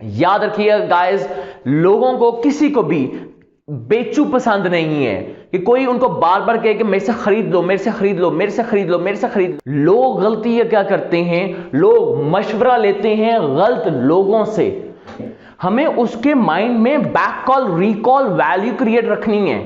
याद रखिए गाइस, लोगों को किसी को भी बेचू पसंद नहीं है कि कोई उनको बार बार कहे कि मेरे से खरीद लो, मेरे से खरीद लो, मेरे से खरीद लो, मेरे से खरीद लो। लोग गलती ये क्या करते हैं, लोग मशवरा लेते हैं गलत लोगों से। हमें उसके माइंड में back call recall value create रखनी है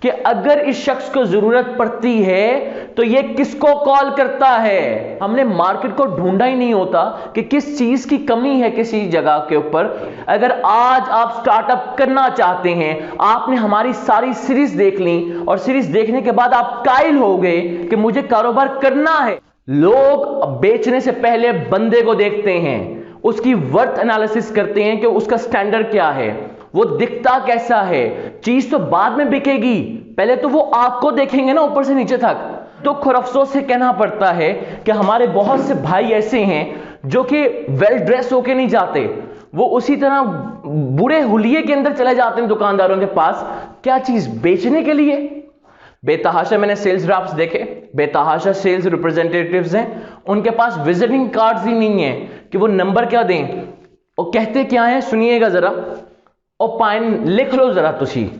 कि अगर इस शख्स को जरूरत पड़ती है तो ये किसको कॉल करता है। हमने मार्केट को ढूंढा ही नहीं होता कि किस चीज की कमी है किसी जगह के ऊपर। अगर आज आप स्टार्टअप करना चाहते हैं, आपने हमारी सारी सीरीज देख ली और सीरीज देखने के बाद आप कायल हो गए कि मुझे कारोबार करना है। लोग बेचने से पहले बंदे को देखते हैं, उसकी वर्थ एनालिसिस करते हैं कि उसका स्टैंडर्ड क्या है, वो दिखता कैसा है। चीज तो बाद में बिकेगी, पहले तो वो आपको देखेंगे ना ऊपर से नीचे तक। तो खुर अफसोस से कहना पड़ता है कि हमारे बहुत से भाई ऐसे हैं जो कि वेल ड्रेस होके नहीं जाते, वो उसी तरह बुरे हुलिये के अंदर चले जाते हैं दुकानदारों के पास। क्या चीज बेचने के लिए। बेतहाशा मैंने सेल्स ड्राफ्ट्स देखे, बेतहाशा सेल्स रिप्रेजेंटेटिव्स हैं, उनके पास विजिटिंग कार्ड्स ही नहीं है कि वो नंबर क्या दें। और कहते क्या है सुनिएगा जरा, और पाइन लिख लो जरा तुसी।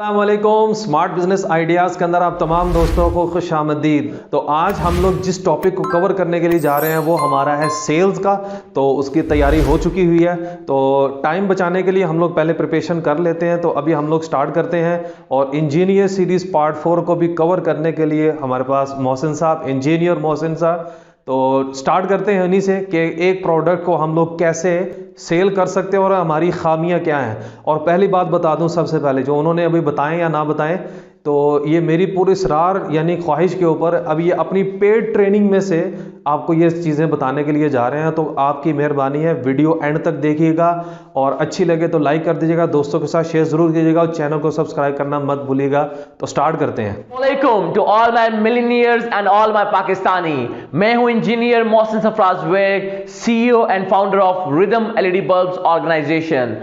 अस्सलामुअलैकुम, स्मार्ट बिजनेस आइडियाज़ के अंदर आप तमाम दोस्तों को खुश आमदीद। तो आज हम लोग जिस टॉपिक को कवर करने के लिए जा रहे हैं वो हमारा है सेल्स का। तो उसकी तैयारी हो चुकी हुई है, तो टाइम बचाने के लिए हम लोग पहले प्रिपरेशन कर लेते हैं। तो अभी हम लोग स्टार्ट करते हैं और इंजीनियर सीरीज़ पार्ट 4 को भी कवर करने के लिए हमारे पास मोहसिन साहब, इंजीनियर मोहसिन साहब। तो स्टार्ट करते हैं उन्हीं से कि एक प्रोडक्ट को हम लोग कैसे सेल कर सकते हैं और हमारी खामियां क्या हैं। और पहली बात बता दूं, सबसे पहले जो उन्होंने अभी बताएं या ना बताएं, तो ये मेरी पूरी इसरार यानी ख्वाहिश के ऊपर अब ये अपनी पेड ट्रेनिंग में से आपको ये चीज़ें बताने के लिए जा रहे हैं। तो आपकी मेहरबानी है, वीडियो एंड तक देखिएगा और अच्छी लगे तो लाइक कर दीजिएगा, दोस्तों के साथ शेयर जरूर कीजिएगा और चैनल को सब्सक्राइब करना मत भूलिएगा। तो स्टार्ट करते हैं। वालेकुम to all my millionaires and all my Pakistani. मैं हूं engineer Mohsin Sarfaraz Baig, CEO and founder of rhythm LED bulbs organization.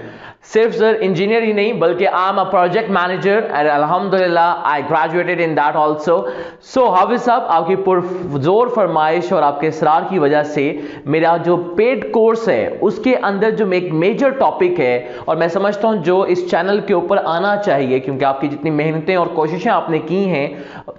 सिर्फ सर इंजीनियर ही नहीं बल्कि I am a project manager and अल्हम्दुलिल्लाह I graduated in that also. So Hafiz साहब, आपकी पुरजोर फरमाइश और आपके इसरार की वजह से मेरा जो पेड कोर्स है उसके अंदर जो एक मेजर टॉपिक है, और मैं समझता हूं जो इस चैनल के ऊपर आना चाहिए, क्योंकि आपकी जितनी मेहनतें और कोशिशें आपने की हैं,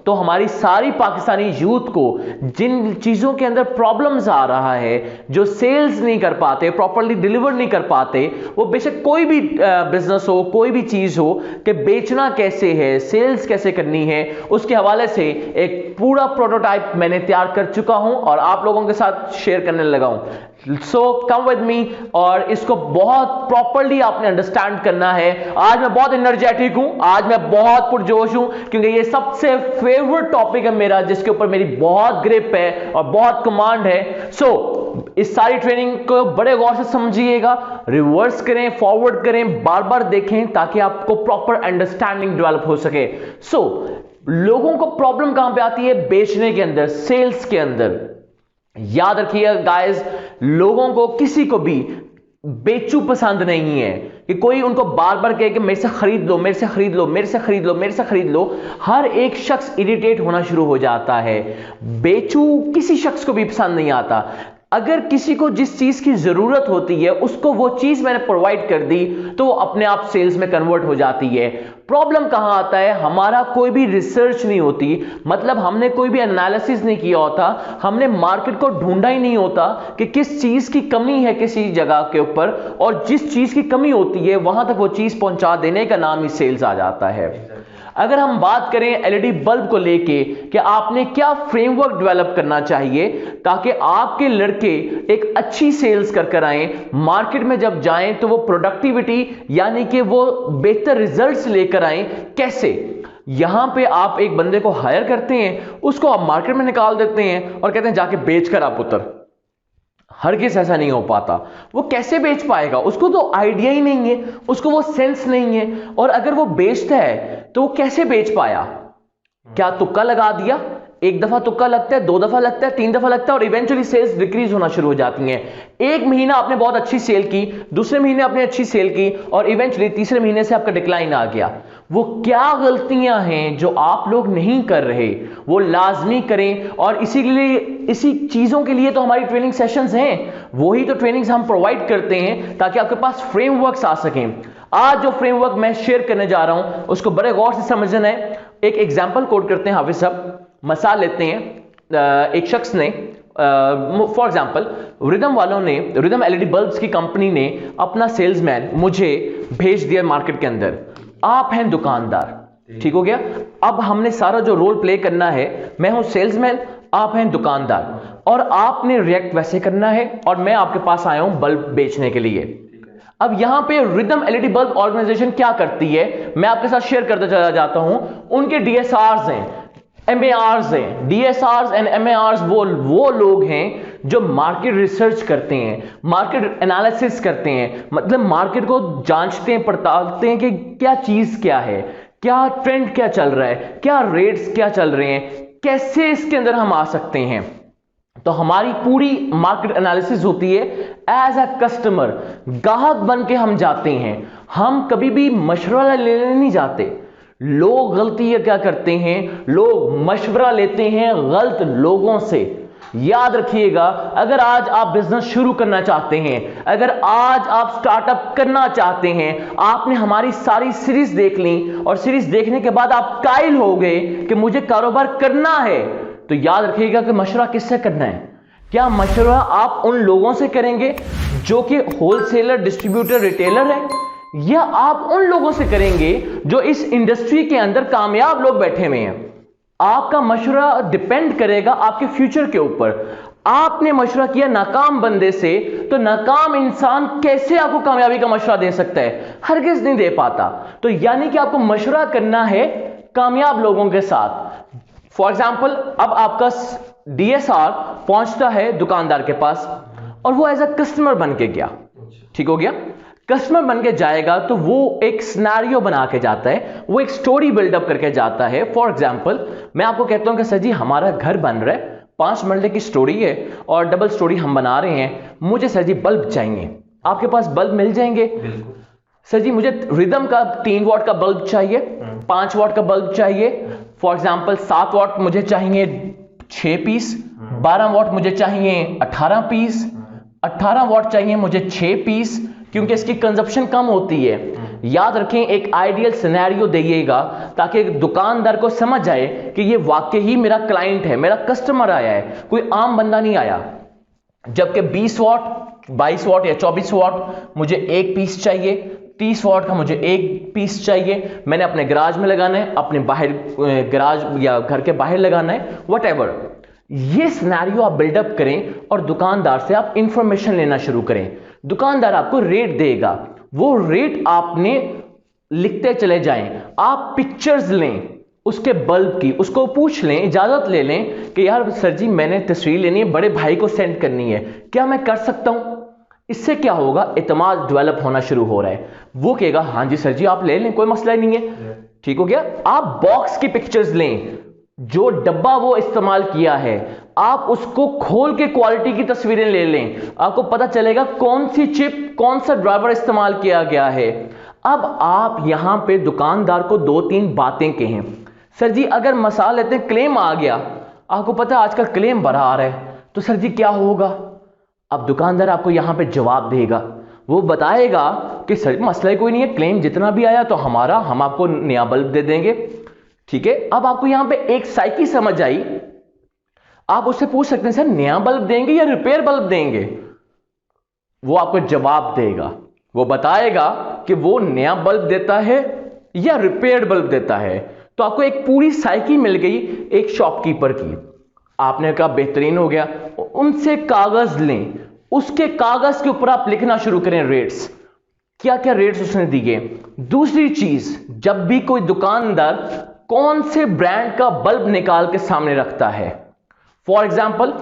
तो हमारी सारी पाकिस्तानी यूथ को जिन चीज़ों के अंदर प्रॉब्लम्स आ रहा है, जो सेल्स नहीं कर पाते, प्रॉपरली डिलीवर नहीं कर पाते, वो बेशक कोई भी बिजनेस हो, कोई भी चीज हो, कि बेचना कैसे है, सेल्स कैसे करनी है, उसके हवाले से एक पूरा प्रोटोटाइप मैंने तैयार कर चुका हूं और आप लोगों के साथ शेयर करने लगा हूं। सो कम विद मी, और इसको बहुत प्रॉपरली आपने अंडरस्टैंड करना है। आज मैं बहुत एनर्जेटिक हूं, आज मैं बहुत पुरजोश हूं, क्योंकि ये सबसे फेवरेट टॉपिक है मेरा, जिसके ऊपर मेरी बहुत ग्रिप है और बहुत कमांड है। सो इस सारी ट्रेनिंग को बड़े गौर से समझिएगा, रिवर्स करें, फॉरवर्ड करें, बार बार देखें, ताकि आपको प्रॉपर अंडरस्टैंडिंग डेवलप हो सके। सो लोगों को प्रॉब्लम कहां पे आती है? बेचने के अंदर, सेल्स के अंदर। याद रखिए गाइस, लोगों को किसी को भी बेचू पसंद नहीं है कि कोई उनको बार बार कहे कि मेरे से खरीद लो, मेरे से खरीद लो, मेरे से खरीद लो, मेरे से खरीद लो। हर एक शख्स इरिटेट होना शुरू हो जाता है। बेचू किसी शख्स को भी पसंद नहीं आता। अगर किसी को जिस चीज की जरूरत होती है उसको वो चीज मैंने प्रोवाइड कर दी तो वो अपने आप सेल्स में कन्वर्ट हो जाती है। प्रॉब्लम कहां आता है? हमारा कोई भी रिसर्च नहीं होती, मतलब हमने कोई भी एनालिसिस नहीं किया होता, हमने मार्केट को ढूंढा ही नहीं होता कि किस चीज की कमी है किसी जगह के ऊपर, और जिस चीज की कमी होती है वहां तक वो चीज पहुंचा देने का नाम ही सेल्स आ जाता है। अगर हम बात करें एलईडी बल्ब को लेके कि आपने क्या फ्रेमवर्क डेवलप करना चाहिए ताकि आपके लड़के एक अच्छी सेल्स कर आए, मार्केट में जब जाएं तो वो प्रोडक्टिविटी यानी कि वो बेहतर रिजल्ट्स लेकर आए, कैसे? यहां पे आप एक बंदे को हायर करते हैं, उसको आप मार्केट में निकाल देते हैं और कहते हैं जाके बेच कर आप उतर। हर किस ऐसा नहीं हो पाता। वो कैसे बेच पाएगा? उसको तो आइडिया ही नहीं है, उसको वो सेंस नहीं है। और अगर वो बेचता है तो वो कैसे बेच पाया? क्या तुक्का लगा दिया? एक दफा तुक्का लगता है, 2 दफा लगता है, 3 दफा लगता है और इवेंचुअली सेल्स डिक्रीज होना शुरू हो जाती हैं। एक महीना आपने बहुत अच्छी सेल की, दूसरे महीने आपने अच्छी सेल की और इवेंचुअली तीसरे महीने से आपका डिक्लाइन आ गया। वो क्या गलतियां हैं जो आप लोग नहीं कर रहे, वो लाजमी करें। और इसी चीजों के लिए तो हमारी ट्रेनिंग सेशंस हैं, वही तो ट्रेनिंग्स हम प्रोवाइड करते हैं ताकि आपके पास फ्रेमवर्क्स आ सकें। आज जो फ्रेमवर्क मैं शेयर करने जा रहा हूं उसको बड़े गौर से समझना है। एक एग्जाम्पल कोट करते हैं हाफिज साहब, मिसाल लेते हैं। एक शख्स ने फॉर एग्जाम्पल रिदम वालों ने, रिदम एलईडी बल्ब्स की कंपनी ने अपना सेल्समैन मुझे भेज दिया मार्केट के अंदर। आप हैं दुकानदार, ठीक हो गया। अब हमने सारा जो रोल प्ले करना है, मैं हूं सेल्समैन, आप हैं दुकानदार, और आपने रिएक्ट वैसे करना है और मैं आपके पास आया हूं बल्ब बेचने के लिए। अब यहां पे रिदम एलईडी बल्ब ऑर्गेनाइजेशन क्या करती है, मैं आपके साथ शेयर करता चला जाता हूं। उनके डीएसआर्स हैं, एमएआर्स हैं। डीएसआर्स एंड एमएआर्स वो लोग हैं जो मार्केट रिसर्च करते हैं, मार्केट एनालिसिस करते हैं, मतलब मार्केट को जांचते हैं, पड़तालते हैं कि क्या चीज क्या है, क्या ट्रेंड क्या चल रहा है, क्या रेट्स क्या चल रहे हैं, कैसे इसके अंदर हम आ सकते हैं। तो हमारी पूरी मार्केट एनालिसिस होती है। एज अ कस्टमर, ग्राहक बन के हम जाते हैं, हम कभी भी मशवरा लेने नहीं जाते। लोग गलती क्या करते हैं, लोग मशवरा लेते हैं गलत लोगों से। याद रखिएगा, अगर आज आप बिजनेस शुरू करना चाहते हैं, अगर आज आप स्टार्टअप करना चाहते हैं, आपने हमारी सारी सीरीज देख ली और सीरीज देखने के बाद आप कायल हो गए कि मुझे कारोबार करना है, तो याद रखिएगा कि मशवरा किससे करना है। क्या मशवरा आप उन लोगों से करेंगे जो कि होलसेलर, डिस्ट्रीब्यूटर, रिटेलर है, या आप उन लोगों से करेंगे जो इस इंडस्ट्री के अंदर कामयाब लोग बैठे हुए हैं। आपका मशवरा डिपेंड करेगा आपके फ्यूचर के ऊपर। आपने मशवरा किया नाकाम बंदे से, तो नाकाम इंसान कैसे आपको कामयाबी का मशवरा दे सकता है, हरगिज नहीं दे पाता। तो यानी कि आपको मशवरा करना है कामयाब लोगों के साथ। फॉर एग्जाम्पल, अब आपका डीएसआर पहुंचता है दुकानदार के पास और वो एज अ कस्टमर बन के गया, ठीक हो गया। कस्टमर बन के जाएगा तो वो एक सिनेरियो बना के जाता है, वो एक स्टोरी बिल्डअप करके जाता है। फॉर एग्जाम्पल, मैं आपको कहता हूं कि सर जी हमारा घर बन रहा है, 5 मरले की स्टोरी है और डबल स्टोरी हम बना रहे हैं, मुझे सर जी बल्ब चाहिए। आपके पास बल्ब मिल जाएंगे? सर जी मुझे रिदम का 3 वॉट का बल्ब चाहिए, 5 वॉट का बल्ब चाहिए, फॉर एग्जाम्पल 7 वॉट मुझे चाहिए 6 पीस, 12 वॉट मुझे चाहिए 18 पीस, 18 वॉट चाहिए मुझे 6 पीस, क्योंकि इसकी कंजप्शन कम होती है। याद रखें, एक आइडियल सिनेरियो दइएगा ताकि दुकानदार को समझ आए कि ये वाकई ही मेरा क्लाइंट है, मेरा कस्टमर आया है, कोई आम बंदा नहीं आया। जबकि 20 वॉट, 22 वॉट या 24 वॉट मुझे 1 पीस चाहिए, 30 वॉट का मुझे 1 पीस चाहिए, मैंने अपने गराज में लगाना है, अपने बाहर गराज या घर के बाहर लगाना है, व्हाटएवर। ये सिनेरियो आप बिल्डअप करें और दुकानदार से आप इंफॉर्मेशन लेना शुरू करें। दुकानदार आपको रेट देगा, वो रेट आपने लिखते चले जाएं। आप पिक्चर्स लें उसके बल्ब की, उसको पूछ लें, इजाजत ले लें कि यार सर जी मैंने तस्वीर लेनी है, बड़े भाई को सेंड करनी है, क्या मैं कर सकता हूं? इससे क्या होगा, इत्मीनान डेवलप होना शुरू हो रहा है। वो कहेगा हाँ जी सर जी आप ले लें, कोई मसला ही नहीं है, ठीक हो गया। आप बॉक्स की पिक्चर्स लें, जो डब्बा वो इस्तेमाल किया है आप उसको खोल के क्वालिटी की तस्वीरें ले लें, आपको पता चलेगा कौन सी चिप, कौन सा ड्राइवर इस्तेमाल किया गया है। अब आप यहां पे दुकानदार को 2-3 बातें कहें। सर जी अगर मसाल लेते हैं क्लेम आ गया, आपको पता है आजकल क्लेम बढ़ा आ रहा है, तो सर जी क्या होगा? अब दुकानदार आपको यहां पे जवाब देगा, वो बताएगा कि सर मसला कोई नहीं है, क्लेम जितना भी आया तो हमारा, हम आपको नया बल्ब दे देंगे, ठीक है। अब आपको यहां पे एक साइकी समझ आई, आप उससे पूछ सकते हैं सर नया बल्ब देंगे या रिपेयर बल्ब देंगे? वो आपको जवाब देगा, वो बताएगा कि वो नया बल्ब देता है या रिपेयर्ड बल्ब देता है। तो आपको एक पूरी साइकी मिल गई एक शॉपकीपर की। आपने कहा बेहतरीन हो गया, उनसे कागज लें, उसके कागज के ऊपर आप लिखना शुरू करें रेट्स, क्या क्या रेट्स उसने दिए। दूसरी चीज, जब भी कोई दुकानदार कौन से ब्रांड का बल्ब निकाल के सामने रखता है, फॉर एग्जाम्पल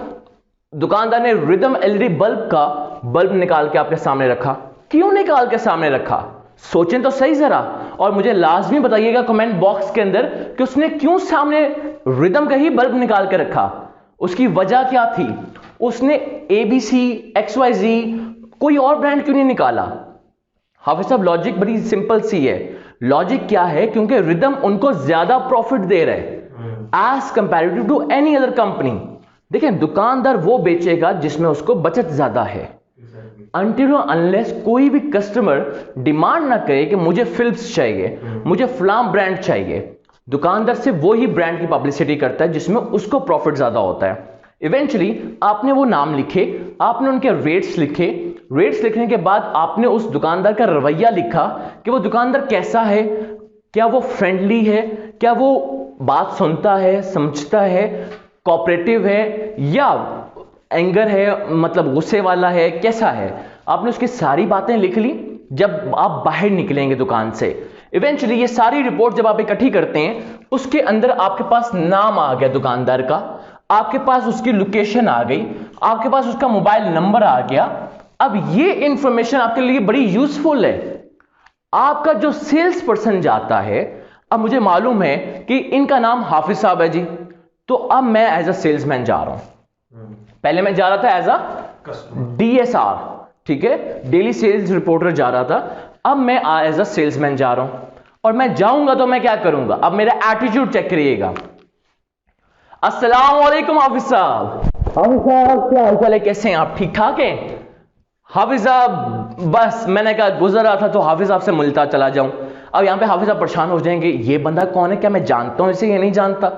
दुकानदार ने रिदम एलईडी बल्ब का बल्ब निकाल के आपके सामने रखा, क्यों निकाल के सामने रखा? सोचें तो सही जरा, और मुझे लाजमी बताइएगा कमेंट बॉक्स के अंदर कि उसने क्यों सामने रिदम का ही बल्ब निकाल के रखा, उसकी वजह क्या थी? उसने ABC, XYZ कोई और ब्रांड क्यों नहीं निकाला? हाफिज साहब लॉजिक बड़ी सिंपल सी है, लॉजिक क्या है? क्योंकि रिदम उनको ज्यादा प्रॉफिट दे रहा है as comparative to any other company. देखें, दुकानदार वो बेचेगा जिसमें उसको बचत ज्यादा है। अनटिल अनलेस कोई भी कस्टमर डिमांड ना करे कि मुझे फिलिप्स चाहिए, मुझे फलां ब्रांड चाहिए, दुकानदार से वो ही ब्रांड की पब्लिसिटी करता है जिसमें उसको प्रॉफिट ज्यादा होता है। इवेंचुअली आपने वो नाम लिखे, आपने उनके रेट्स लिखे, रेट्स लिखने के बाद आपने उस दुकानदार का रवैया लिखा कि वो दुकानदार कैसा है, क्या वो फ्रेंडली है, क्या वो बात सुनता है, समझता है, कोऑपरेटिव है, या एंगर है, मतलब गुस्से वाला है, कैसा है। आपने उसकी सारी बातें लिख ली। जब आप बाहर निकलेंगे दुकान से, इवेंचुअली ये सारी रिपोर्ट जब आप इकट्ठी करते हैं, उसके अंदर आपके पास नाम आ गया दुकानदार का, आपके पास उसकी लोकेशन आ गई, आपके पास उसका मोबाइल नंबर आ गया। अब ये इंफॉर्मेशन आपके लिए बड़ी यूजफुल है। आपका जो सेल्स पर्सन जाता है, अब मुझे मालूम है कि इनका नाम हाफिज साहब है जी, तो अब मैं एज अ सेल्समैन जा रहा हूं। पहले मैं जा रहा था एज अ DSR, ठीक है, डेली सेल्स रिपोर्टर जा रहा था। अब मैं एज अ सेल्समैन जा रहा हूं, और मैं जाऊंगा तो मैं क्या करूंगा? अब मेरा एटीट्यूड चेक करिएगा। अस्सलाम वालेकुम हाफिज साहब। हाफिज साहब क्या हाल चाल है, कैसे हैं आप? ठीक ठाक हैं? हाफिज साहब बस मैंने कहा गुजर रहा था तो हाफिज साहब से मिलता चला जाऊं। अब यहां पे हाफिज साहब परेशान हो जाएंगे, ये बंदा कौन है, क्या मैं जानता हूं इसे, ये नहीं जानता।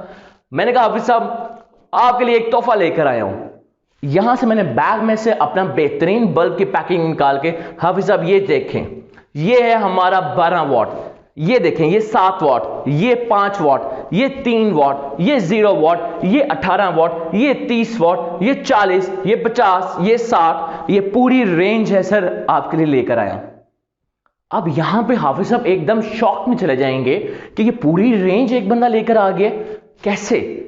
मैंने कहा हाफिज साहब आपके लिए एक तोहफा लेकर आया हूं। यहां से मैंने बैग में से अपना बेहतरीन बल्ब की पैकिंग निकाल के, हाफिज साहब ये देखें, ये है हमारा 12 वॉट, ये देखें ये 7 वॉट, ये 5 वॉट, ये 3 वॉट, ये 0 वॉट, ये 18 वॉट, ये 30 वॉट, ये 40, ये 50, ये 60, ये पूरी रेंज है सर, आपके लिए लेकर आया। अब यहां पे हाफिज साहब एकदम शॉक में चले जाएंगे कि ये पूरी रेंज एक बंदा लेकर आ गया, कैसे?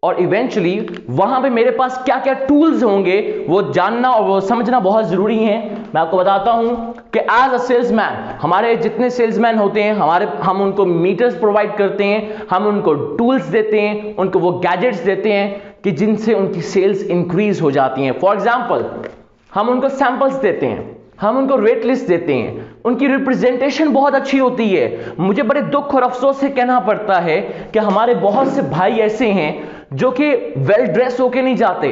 और इवेंचुअली वहां पे मेरे पास क्या क्या टूल्स होंगे वो जानना और वो समझना बहुत जरूरी है। मैं आपको बताता हूं कि एज अ सेल्समैन, हमारे जितने सेल्समैन होते हैं, हम उनको मीटर्स प्रोवाइड करते हैं, हम उनको टूल्स देते हैं, उनको वो गैजेट्स देते हैं कि जिनसे उनकी सेल्स इंक्रीज हो जाती हैं। फॉर एग्जाम्पल, हम उनको सैंपल्स देते हैं, हम उनको रेट लिस्ट देते हैं, उनकी रिप्रेजेंटेशन बहुत अच्छी होती है। मुझे बड़े दुख और अफसोस से कहना पड़ता है कि हमारे बहुत से भाई ऐसे हैं जो कि वेल ड्रेस होके नहीं जाते,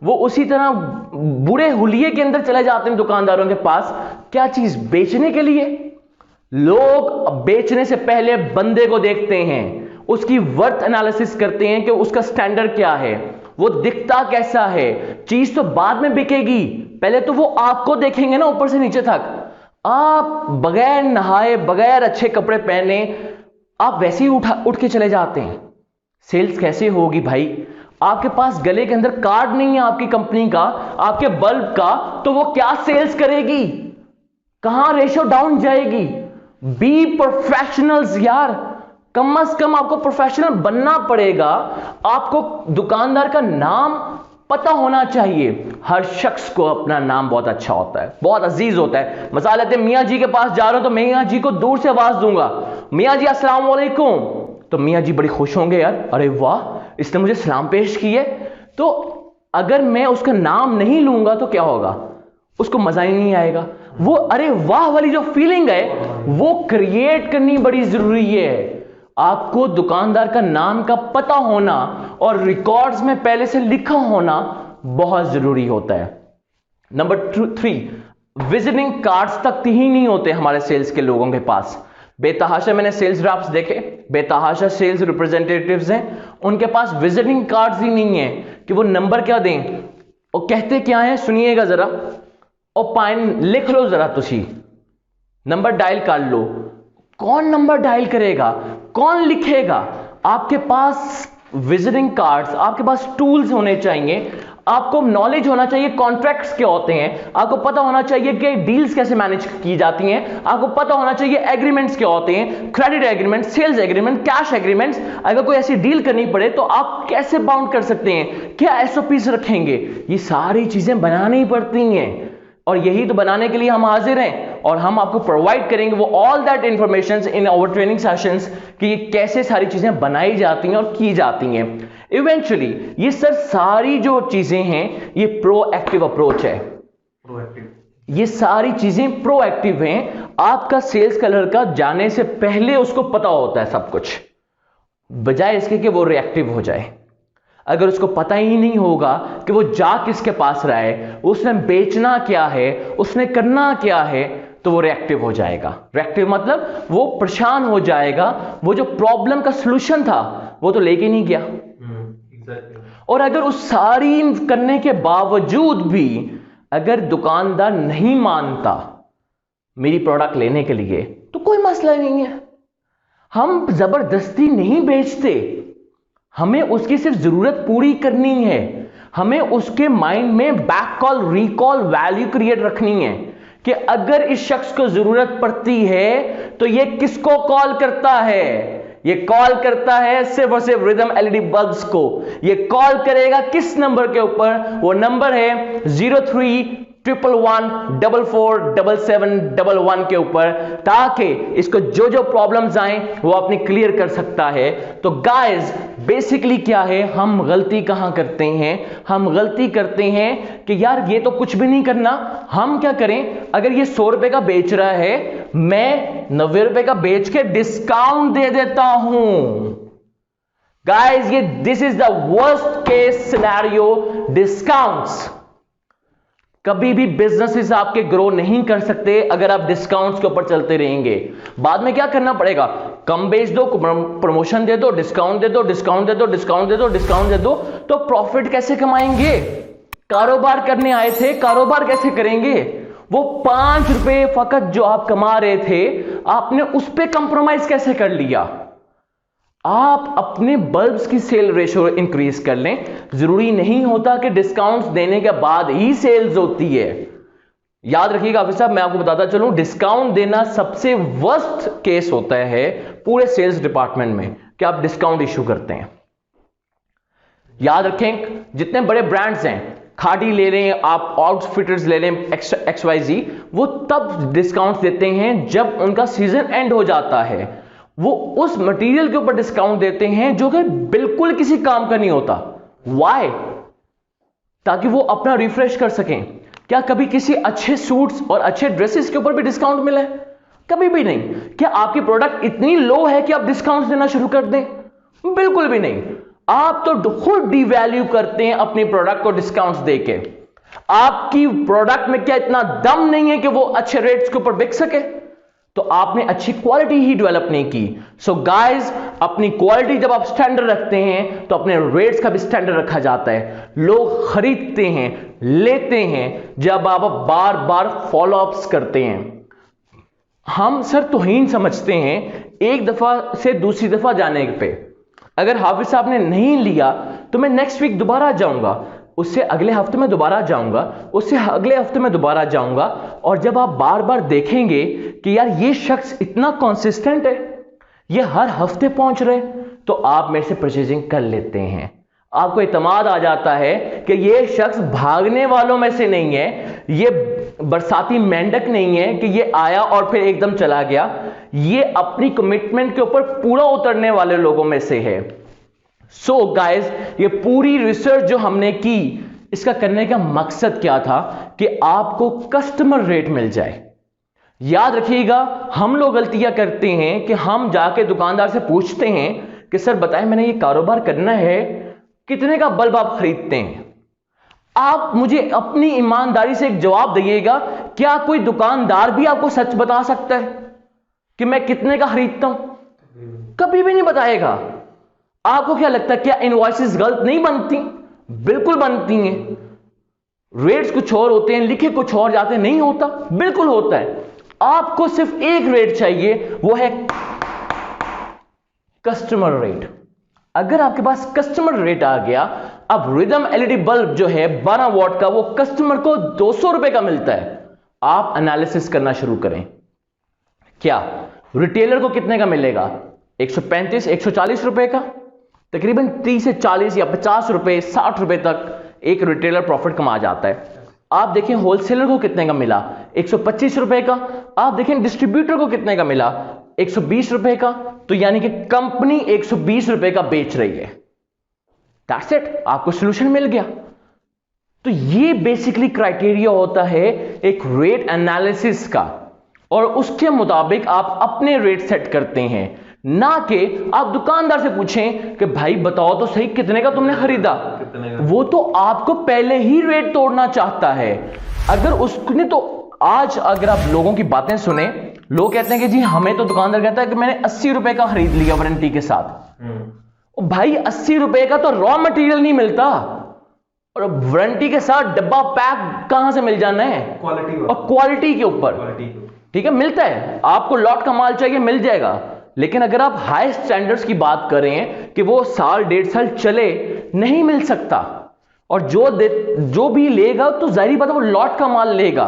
वो उसी तरह बुरे हुलिये के अंदर चले जाते हैं दुकानदारों के पास। क्या चीज? बेचने के लिए। लोग बेचने से पहले बंदे को देखते हैं, उसकी वर्थ एनालिसिस करते हैं कि उसका स्टैंडर्ड क्या है, वो दिखता कैसा है। चीज तो बाद में बिकेगी, पहले तो वो आपको देखेंगे ना ऊपर से नीचे तक। आप बगैर नहाए, बगैर अच्छे कपड़े पहने, आप वैसे ही उठ के चले जाते हैं। सेल्स कैसे होगी भाई? आपके पास गले के अंदर कार्ड नहीं है आपकी कंपनी का, आपके बल्ब का, तो वो क्या सेल्स करेगी? कहां रेशियो डाउन जाएगी? बी प्रोफेशनल्स यार, कम से कम आपको प्रोफेशनल बनना पड़ेगा। आपको दुकानदार का नाम पता होना चाहिए। हर शख्स को अपना नाम बहुत अच्छा होता है, बहुत अजीज होता है। मिसाल लेते मियाँ जी के पास जा रहा हूं तो मियाँ जी को दूर से आवाज दूंगा, मियाँ जी अस्सलाम वालेकुम, तो मियाँ जी बड़े खुश होंगे, यार अरे वाह इसने मुझे सलाम पेश की है। तो अगर मैं उसका नाम नहीं लूंगा तो क्या होगा? उसको मजा ही नहीं आएगा। वो अरे वाह वाली जो फीलिंग है वो क्रिएट करनी बड़ी जरूरी है। आपको दुकानदार का नाम का पता होना और रिकॉर्ड्स में पहले से लिखा होना बहुत जरूरी होता है। नंबर 3, विजिटिंग कार्ड्स तक ही नहीं होते हमारे सेल्स के लोगों के पास। बेतहाशा मैंने सेल्स रैप्स देखे, बेतहाशा सेल्स रिप्रेजेंटेटिव्स हैं, उनके पास विजिटिंग कार्ड्स ही नहीं है कि वो नंबर क्या दें और कहते क्या है, सुनिएगा जरा, और पाइन लिख लो जरा, तुसी नंबर डायल कर लो। कौन नंबर डायल करेगा? कौन लिखेगा? आपके पास विजिटिंग कार्ड्स, आपके पास टूल्स होने चाहिए, आपको नॉलेज होना चाहिए कॉन्ट्रैक्ट्स क्या होते हैं, आपको पता होना चाहिए कि डील्स कैसे मैनेज की जाती हैं, आपको पता होना चाहिए एग्रीमेंट्स क्या होते हैं, credit agreement, sales agreement, cash agreements. अगर कोई ऐसी डील करनी पड़े तो आप कैसे बाउंड कर सकते हैं, क्या एसओपीस रखेंगे, ये सारी चीजें बनानी पड़ती हैं। और यही तो बनाने के लिए हम हाजिर हैं और हम आपको प्रोवाइड करेंगे वो all that information in our training sessions कि ये कैसे सारी चीजें बनाई जाती हैं और की जाती हैं। इवेंचुअली ये सर सारी जो चीजें हैं ये प्रोएक्टिव अप्रोच है। ये सारी चीजें प्रोएक्टिव हैं। आपका सेल्स का लड़का जाने से पहले उसको पता होता है सब कुछ, बजाय इसके कि वो रिएक्टिव हो जाए। अगर उसको पता ही नहीं होगा कि वो जा किसके पास रहा है, उसने बेचना क्या है, उसने करना क्या है, तो वो रिएक्टिव हो जाएगा। रिएक्टिव मतलब वो परेशान हो जाएगा, वो जो प्रॉब्लम का सलूशन था वो तो लेके नहीं गया। और अगर उस सारी करने के बावजूद भी अगर दुकानदार नहीं मानता मेरी प्रोडक्ट लेने के लिए, तो कोई मसला नहीं है। हम जबरदस्ती नहीं बेचते, हमें उसकी सिर्फ जरूरत पूरी करनी है। हमें उसके माइंड में back call recall value create रखनी है कि अगर इस शख्स को जरूरत पड़ती है तो ये किसको कॉल करता है। ये कॉल करता है सिर्फ और सिर्फ रिदम एलईडी बल्ब्स को। ये कॉल करेगा किस नंबर के ऊपर? वो नंबर है 0311447711 के ऊपर, ताकि इसको जो जो प्रॉब्लम्स आए वो अपनी क्लियर कर सकता है। तो गाइस बेसिकली क्या है, हम गलती कहां करते हैं? हम गलती करते हैं कि यार ये तो कुछ भी नहीं करना, हम क्या करें, अगर ये 100 रुपए का बेच रहा है, मैं 90 रुपए का बेच के डिस्काउंट दे देता हूं। गाइस ये this is the worst case scenario. Discounts कभी भी बिजनेसेस आपके ग्रो नहीं कर सकते अगर आप डिस्काउंट्स के ऊपर चलते रहेंगे। बाद में क्या करना पड़ेगा? कम बेच दो, प्रमोशन दे दो, डिस्काउंट दे दो, डिस्काउंट दे दो, डिस्काउंट दे दो, डिस्काउंट दे दो। तो प्रॉफिट कैसे कमाएंगे? कारोबार करने आए थे, कारोबार कैसे करेंगे? वो 5 रुपए फकत जो आप कमा रहे थे, आपने उस पर कंप्रोमाइज कैसे कर लिया? आप अपने बल्ब्स की सेल रेशियो इंक्रीज कर लें। जरूरी नहीं होता कि डिस्काउंट्स देने के बाद ही सेल्स होती है। याद रखिएगा ऑफिसर साहब, मैं आपको बताता चलूं, डिस्काउंट देना सबसे वर्स्ट केस होता है पूरे सेल्स डिपार्टमेंट में कि आप डिस्काउंट इशू करते हैं। याद रखें, जितने बड़े ब्रांड्स हैं, खादी ले लें आप, आउटफिटर्स ले लें, XYZ, वो तब डिस्काउंट्स देते हैं जब उनका सीजन एंड हो जाता है। वो उस मटेरियल के ऊपर डिस्काउंट देते हैं जो कि बिल्कुल किसी काम का नहीं होता। व्हाई? ताकि वो अपना रिफ्रेश कर सकें। क्या कभी किसी अच्छे सूट्स और अच्छे ड्रेसेस के ऊपर भी डिस्काउंट मिला है? कभी भी नहीं। क्या आपकी प्रोडक्ट इतनी लो है कि आप डिस्काउंट देना शुरू कर दें? बिल्कुल भी नहीं। आप तो खुद डिवैल्यू करते हैं अपनी प्रोडक्ट को डिस्काउंट्स देके। आपकी प्रोडक्ट में क्या इतना दम नहीं है कि वो अच्छे रेट्स के ऊपर बिक सके? तो आपने अच्छी क्वालिटी ही डेवलप नहीं की। सो गाइस, अपनी क्वालिटी जब आप स्टैंडर्ड रखते हैं तो अपने रेट्स का भी स्टैंडर्ड रखा जाता है। लोग खरीदते हैं, लेते हैं जब आप बार बार फॉलो अप्स करते हैं। हम सर तौहीन समझते हैं एक दफा से दूसरी दफा जाने पे। अगर हाफिज साहब ने नहीं लिया तो मैं नेक्स्ट वीक दोबारा जाऊंगा, उससे अगले हफ्ते में दोबारा जाऊंगा, उससे अगले हफ्ते में दोबारा जाऊंगा। और जब आप बार बार देखेंगे कि यार ये शख्स इतना कंसिस्टेंट है, ये हर हफ्ते पहुंच रहे, तो आप मेरे से परचेजिंग कर लेते हैं। आपको इत्मीनान आ जाता है कि ये शख्स भागने वालों में से नहीं है, ये बरसाती मेंढक नहीं है कि ये आया और फिर एकदम चला गया। ये अपनी कमिटमेंट के ऊपर पूरा उतरने वाले लोगों में से है। सो गाइस, ये पूरी रिसर्च जो हमने की, इसका करने का मकसद क्या था कि आपको कस्टमर रेट मिल जाए। याद रखिएगा, हम लोग गलतियां करते हैं कि हम जाके दुकानदार से पूछते हैं कि सर बताएं मैंने ये कारोबार करना है, कितने का बल्ब आप खरीदते हैं? आप मुझे अपनी ईमानदारी से एक जवाब दीजिएगा, क्या कोई दुकानदार भी आपको सच बता सकता है कि मैं कितने का खरीदता हूं? कभी भी नहीं बताएगा। आपको क्या लगता है, क्या इनवॉइसेस गलत नहीं बनती? बिल्कुल बनती हैं। रेट्स कुछ और होते हैं, लिखे कुछ और जाते हैं, नहीं होता? बिल्कुल होता है। आपको सिर्फ एक रेट चाहिए, वो है कस्टमर रेट। अगर आपके पास कस्टमर रेट आ गया, अब रिदम एलईडी बल्ब जो है 12 वॉट का, वो कस्टमर को 200 रुपए का मिलता है। आप एनालिसिस करना शुरू करें, क्या रिटेलर को कितने का मिलेगा? 135 140 रुपए का। तकरीबन 30 से 40 या 50 रुपए 60 रुपए तक एक रिटेलर प्रॉफिट कमा जाता है। आप देखें होलसेलर को कितने का मिला? 125 रुपए का। आप देखें डिस्ट्रीब्यूटर को कितने का मिला? 120 रुपए का। तो यानी कि कंपनी 120 रुपए का बेच रही है। दैट्स इट, आपको सॉल्यूशन मिल गया। तो ये बेसिकली क्राइटेरिया होता है एक रेट एनालिसिस का, और उसके मुताबिक आप अपने रेट सेट करते हैं, ना कि आप दुकानदार से पूछें कि भाई बताओ तो सही कितने का तुमने खरीदा। वो तो आपको पहले ही रेट तोड़ना चाहता है। अगर उसने तो आज अगर आप लोगों की बातें सुने, लोग कहते हैं कि जी हमें तो दुकानदार कहता है कि मैंने 80 रुपए का खरीद लिया वारंटी के साथ। ओ भाई 80 रुपए का तो रॉ मटेरियल नहीं मिलता, और वारंटी के साथ डब्बा पैक कहां से मिल जाना है, क्वालिटी और क्वालिटी के ऊपर, ठीक है, मिलता है। आपको लॉट का माल चाहिए मिल जाएगा, लेकिन अगर आप हाई स्टैंडर्ड्स की बात करें कि वो साल 1.5 साल चले, नहीं मिल सकता। और जो भी लेगा तो जाहिर बात है वो लॉट का माल लेगा।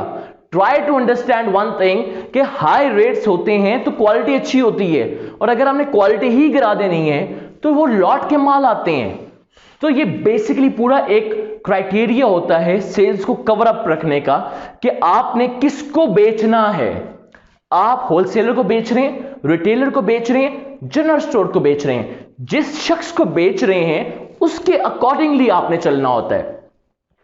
Try to understand one thing कि हाई रेट्स होते हैं तो क्वालिटी अच्छी होती है, और अगर हमने क्वालिटी ही गिरा देनी है तो वो लॉट के माल आते हैं। तो ये बेसिकली पूरा एक क्राइटेरिया होता है सेल्स को कवर अप रखने का कि आपने किसको बेचना है। आप होलसेलर को बेच रहे हैं, रिटेलर को बेच रहे हैं, जनरल स्टोर को बेच रहे हैं, जिस शख्स को बेच रहे हैं उसके अकॉर्डिंगली आपने चलना होता है।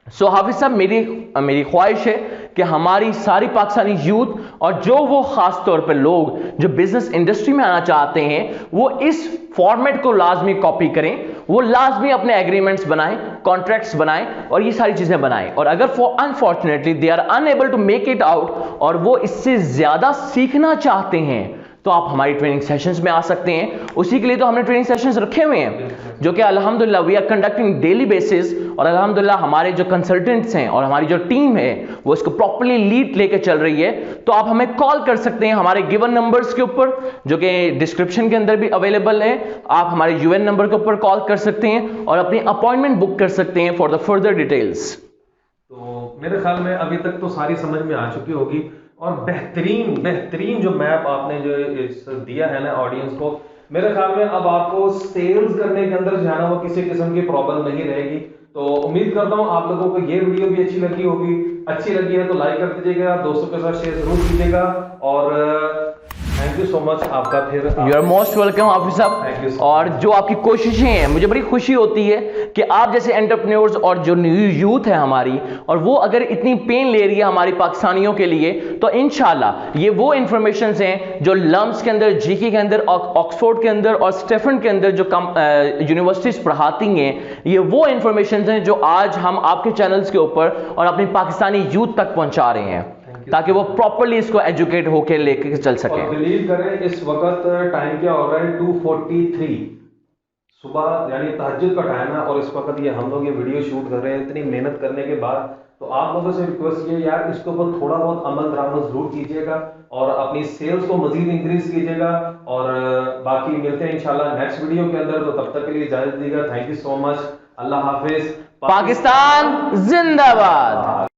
सो हाफिज साहब, मेरी ख्वाहिश है कि हमारी सारी पाकिस्तानी यूथ और जो वो खास तौर पर लोग जो बिजनेस इंडस्ट्री में आना चाहते हैं वो इस फॉर्मेट को लाजमी कॉपी करें, वो लाजमी अपने एग्रीमेंट्स बनाएं, कॉन्ट्रैक्ट्स बनाएं और ये सारी चीजें बनाएं। और अगर unfortunately they are unable to make it out और वो इससे ज्यादा सीखना चाहते हैं तो आप हमारी ट्रेनिंग सेशंस में आ सकते हैं। उसी के लिए तो हमने ट्रेनिंग सेशंस रखे हुए हैं जो कि अल्हम्दुलिल्लाह we are conducting daily basis, और अल्हम्दुलिल्लाह हमारे जो कंसल्टेंट्स हैं और हमारी जो टीम है वो इसको प्रॉपर्ली लीड लेके चल रही है। तो आप हमें कॉल कर सकते हैं हमारे गिवन नंबर्स के ऊपर जो कि डिस्क्रिप्शन के अंदर भी अवेलेबल है। आप हमारे यूएन नंबर के ऊपर कॉल कर सकते हैं और अपनी अपॉइंटमेंट बुक कर सकते हैं फॉर द फर्दर डिटेल्स। तो मेरे ख्याल में अभी तक तो सारी समझ में आ चुकी होगी, और बेहतरीन जो मैप आपने जो दिया है ना ऑडियंस को, मेरे ख्याल में अब आपको सेल्स करने के अंदर जाना वो किसी किस्म की प्रॉब्लम नहीं रहेगी। तो उम्मीद करता हूँ आप लोगों को ये वीडियो भी अच्छी लगी होगी। अच्छी लगी है तो लाइक कर दीजिएगा, दोस्तों के साथ शेयर जरूर कीजिएगा, और थैंक यू सो मच आपका। फिर यू आर मोस्ट वेलकम हाफिज साहब। और जो आपकी कोशिशें हैं, मुझे बड़ी खुशी होती है कि आप जैसे एंटरप्रेन्योर्स और जो न्यू यूथ है हमारी, और वो अगर इतनी पेन ले रही है हमारी पाकिस्तानियों के लिए, तो इंशाल्लाह ये वो इंफॉर्मेशन हैं जो लम्स के अंदर, जीके के अंदर, ऑक्सफोर्ड के अंदर और स्टेफन के अंदर जो यूनिवर्सिटीज पढ़ाती हैं, ये वो इंफॉर्मेशन हैं जो आज हम आपके चैनल्स के ऊपर और अपनी पाकिस्तानी यूथ तक पहुंचा रहे हैं ताकि वो प्रॉपर्ली इसको एजुकेट होकर लेके चल सके। बिलीव करें इस वक्त टाइम क्या हो रहा है, 2:43 सुबह, यानी तहज्जुद का टाइम है, और इस वक्त ये हम लोग ये वीडियो शूट कर रहे हैं इतनी मेहनत करने के बाद। तो आप लोगों से रिक्वेस्ट ये यार, इसके ऊपर थोड़ा बहुत अमल दरामद जरूर कीजिएगा और अपनी सेल्स को मजीद इंक्रीज कीजिएगा। और बाकी मिलते हैं इंशाल्लाह नेक्स्ट वीडियो के अंदर। तो तब तक के लिए इजाजत दीजिएगा। Thank you so much. अल्लाह हाफिज। पाकिस्तान जिंदाबाद।